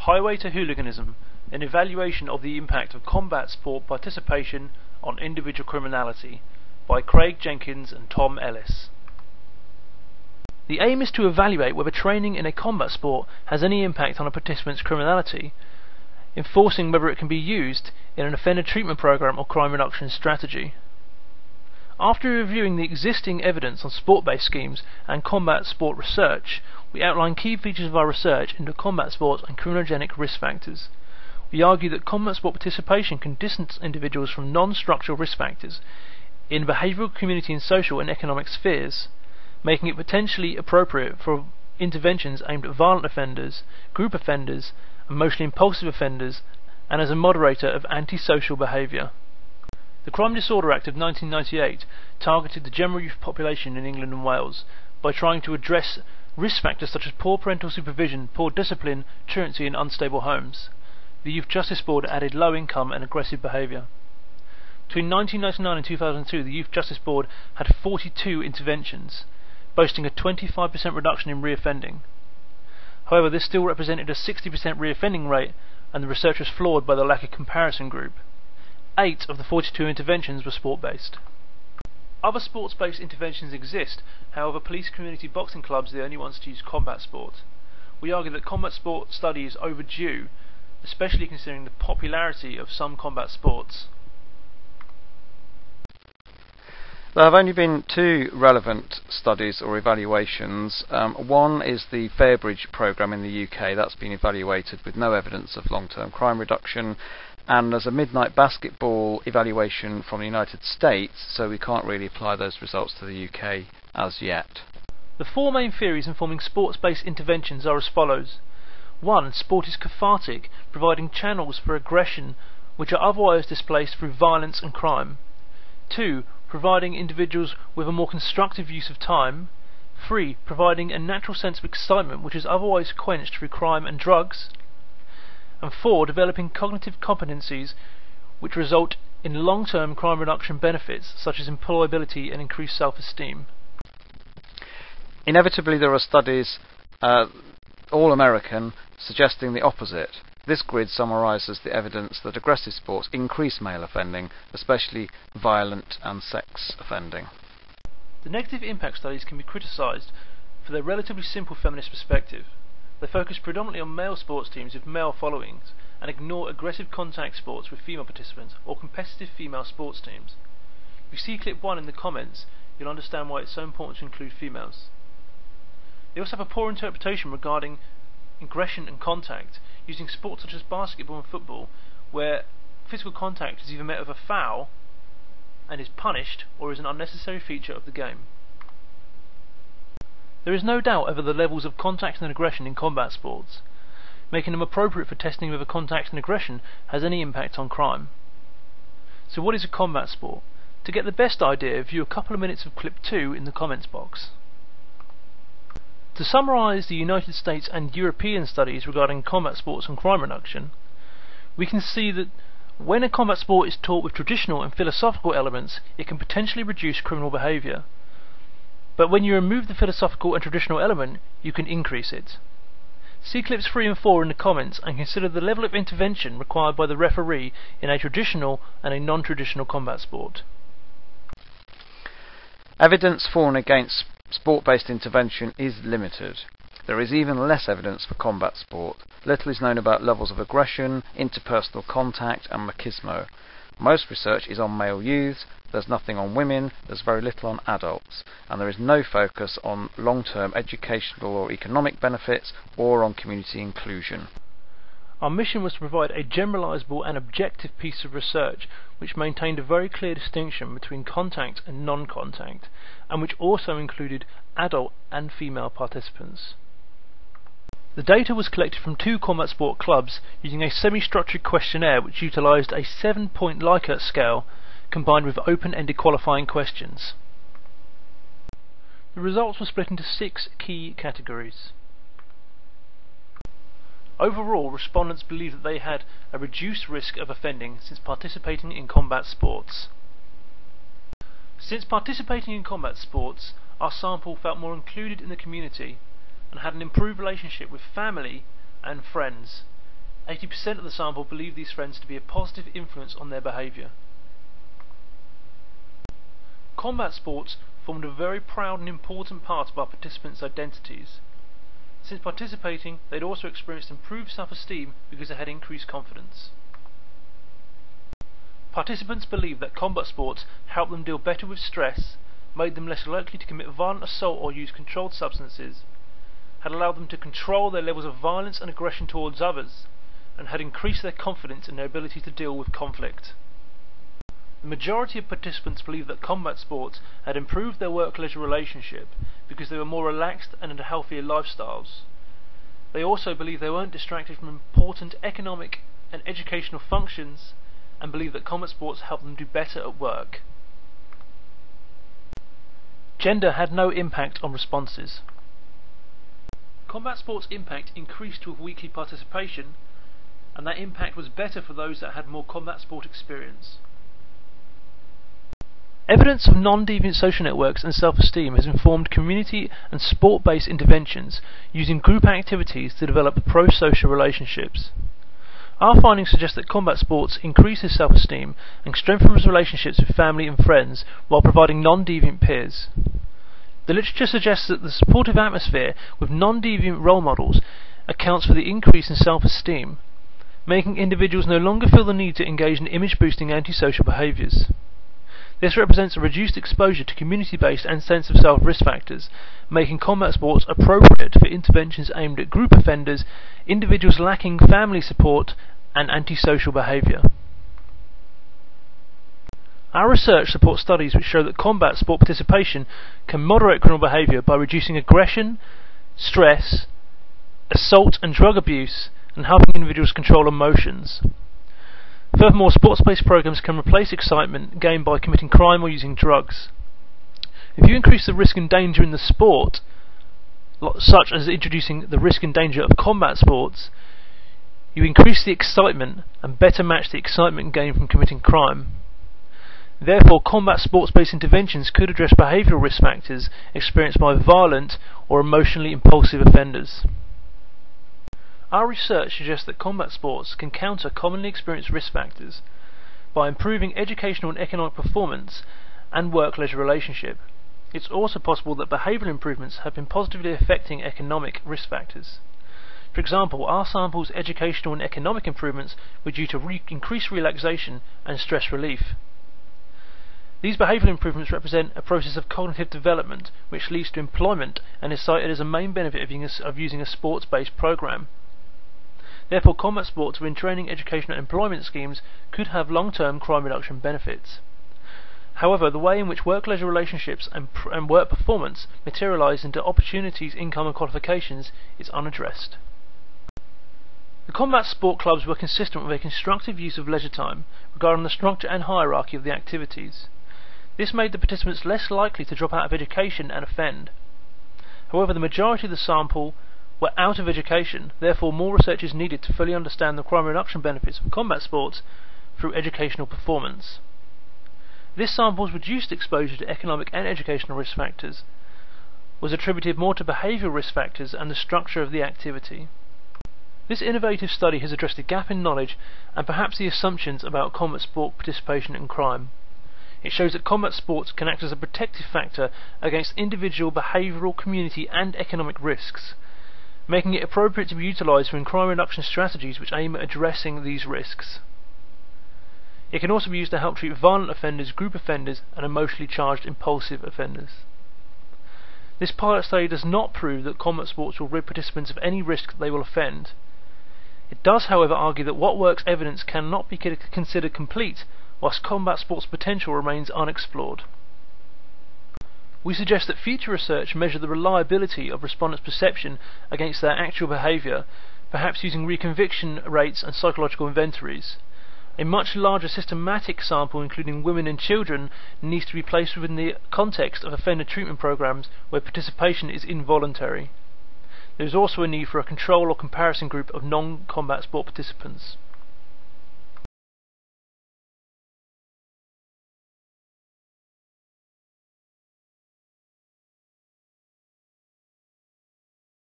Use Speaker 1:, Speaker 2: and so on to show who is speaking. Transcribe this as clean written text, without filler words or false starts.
Speaker 1: Highway to Hooliganism, an evaluation of the impact of combat sport participation on individual criminality, by Craig Jenkins and Tom Ellis. The aim is to evaluate whether training in a combat sport has any impact on a participant's criminality, enforcing whether it can be used in an offender treatment program or crime reduction strategy. After reviewing the existing evidence on sport-based schemes and combat sport research, we outline key features of our research into combat sports and criminogenic risk factors. We argue that combat sport participation can distance individuals from non-structural risk factors in behavioural, community and social and economic spheres, making it potentially appropriate for interventions aimed at violent offenders, group offenders, and mostly impulsive offenders, and as a moderator of antisocial behaviour. The Crime Disorder Act of 1998 targeted the general youth population in England and Wales by trying to address risk factors such as poor parental supervision, poor discipline, truancy and unstable homes. The Youth Justice Board added low income and aggressive behaviour. Between 1999 and 2002, the Youth Justice Board had 42 interventions, boasting a 25% reduction in reoffending. However, this still represented a 60% reoffending rate, and the research was flawed by the lack of comparison group. 8 of the 42 interventions were sport-based. Other sports-based interventions exist, however police community boxing clubs are the only ones to use combat sport. We argue that combat sport study is overdue, especially considering the popularity of some combat sports.
Speaker 2: There have only been 2 relevant studies or evaluations. One is the Fairbridge programme in the UK. That's been evaluated with no evidence of long-term crime reduction. And there's a midnight basketball evaluation from the United States, so we can't really apply those results to the UK as yet.
Speaker 1: The 4 main theories informing sports-based interventions are as follows. 1. Sport is cathartic, providing channels for aggression which are otherwise displaced through violence and crime. 2. Providing individuals with a more constructive use of time. 3. Providing a natural sense of excitement which is otherwise quenched through crime and drugs. And 4. Developing cognitive competencies which result in long-term crime reduction benefits such as employability and increased self-esteem.
Speaker 2: Inevitably there are studies, all American, suggesting the opposite. This grid summarises the evidence that aggressive sports increase male offending, especially violent and sex offending.
Speaker 1: The negative impact studies can be criticised for their relatively simple feminist perspective. They focus predominantly on male sports teams with male followings and ignore aggressive contact sports with female participants or competitive female sports teams. If you see clip 1 in the comments, you'll understand why it's so important to include females. They also have a poor interpretation regarding aggression and contact, using sports such as basketball and football, where physical contact is either met with a foul and is punished or is an unnecessary feature of the game. There is no doubt over the levels of contact and aggression in combat sports, making them appropriate for testing whether contact and aggression has any impact on crime. So what is a combat sport? To get the best idea, view a couple of minutes of clip 2 in the comments box. To summarise the United States and European studies regarding combat sports and crime reduction, we can see that when a combat sport is taught with traditional and philosophical elements, it can potentially reduce criminal behaviour. But when you remove the philosophical and traditional element, you can increase it. See clips 3 and 4 in the comments and consider the level of intervention required by the referee in a traditional and a non-traditional combat sport.
Speaker 2: Evidence for and against sport-based intervention is limited. There is even less evidence for combat sport. Little is known about levels of aggression, interpersonal contact and machismo. Most research is on male youths, there's nothing on women, there's very little on adults, and there is no focus on long-term educational or economic benefits or on community inclusion.
Speaker 1: Our mission was to provide a generalisable and objective piece of research which maintained a very clear distinction between contact and non-contact, and which also included adult and female participants. The data was collected from 2 combat sport clubs using a semi-structured questionnaire which utilised a 7-point Likert scale combined with open-ended qualifying questions. The results were split into 6 key categories. Overall, respondents believed that they had a reduced risk of offending since participating in combat sports. Since participating in combat sports, our sample felt more included in the community and had an improved relationship with family and friends, 80% of the sample believed these friends to be a positive influence on their behaviour. Combat sports formed a very proud and important part of our participants' identities. Since participating, they'd also experienced improved self-esteem because they had increased confidence. Participants believed that combat sports helped them deal better with stress, made them less likely to commit violent assault or use controlled substances, had allowed them to control their levels of violence and aggression towards others, and had increased their confidence in their ability to deal with conflict. The majority of participants believed that combat sports had improved their work-leisure relationship because they were more relaxed and had healthier lifestyles. They also believed they weren't distracted from important economic and educational functions, and believed that combat sports helped them do better at work. Gender had no impact on responses. Combat sports' impact increased with weekly participation, and that impact was better for those that had more combat sport experience. Evidence of non-deviant social networks and self-esteem has informed community and sport-based interventions using group activities to develop pro-social relationships. Our findings suggest that combat sports increases self-esteem and strengthens relationships with family and friends while providing non-deviant peers. The literature suggests that the supportive atmosphere with non-deviant role models accounts for the increase in self-esteem, making individuals no longer feel the need to engage in image-boosting antisocial behaviours. This represents a reduced exposure to community-based and sense of self risk factors, making combat sports appropriate for interventions aimed at group offenders, individuals lacking family support, and antisocial behaviour. Our research supports studies which show that combat sport participation can moderate criminal behaviour by reducing aggression, stress, assault and drug abuse, and helping individuals control emotions. Furthermore, sports-based programs can replace excitement gained by committing crime or using drugs. If you increase the risk and danger in the sport, such as introducing the risk and danger of combat sports, you increase the excitement and better match the excitement gained from committing crime. Therefore, combat sports-based interventions could address behavioural risk factors experienced by violent or emotionally impulsive offenders. Our research suggests that combat sports can counter commonly experienced risk factors by improving educational and economic performance and work-leisure relationship. It's also possible that behavioural improvements have been positively affecting economic risk factors. For example, our sample's educational and economic improvements were due to increased relaxation and stress relief. These behavioural improvements represent a process of cognitive development which leads to employment and is cited as a main benefit of using a sports-based program. Therefore, combat sports within training, education and employment schemes could have long-term crime reduction benefits. However, the way in which work-leisure relationships and work performance materialise into opportunities, income and qualifications is unaddressed. The combat sport clubs were consistent with a constructive use of leisure time regarding the structure and hierarchy of the activities. This made the participants less likely to drop out of education and offend. However, the majority of the sample were out of education, therefore more research is needed to fully understand the crime reduction benefits of combat sports through educational performance. This sample's reduced exposure to economic and educational risk factors was attributed more to behavioural risk factors and the structure of the activity. This innovative study has addressed a gap in knowledge and perhaps the assumptions about combat sport participation in crime. It shows that combat sports can act as a protective factor against individual behavioural, community and economic risks, making it appropriate to be utilised in crime reduction strategies which aim at addressing these risks. It can also be used to help treat violent offenders, group offenders and emotionally charged impulsive offenders. This pilot study does not prove that combat sports will rid participants of any risk that they will offend. It does, however, argue that what works evidence cannot be considered complete whilst combat sports potential remains unexplored. We suggest that future research measure the reliability of respondents' perception against their actual behaviour, perhaps using reconviction rates and psychological inventories. A much larger systematic sample, including women and children, needs to be placed within the context of offender treatment programs where participation is involuntary. There is also a need for a control or comparison group of non-combat sport participants.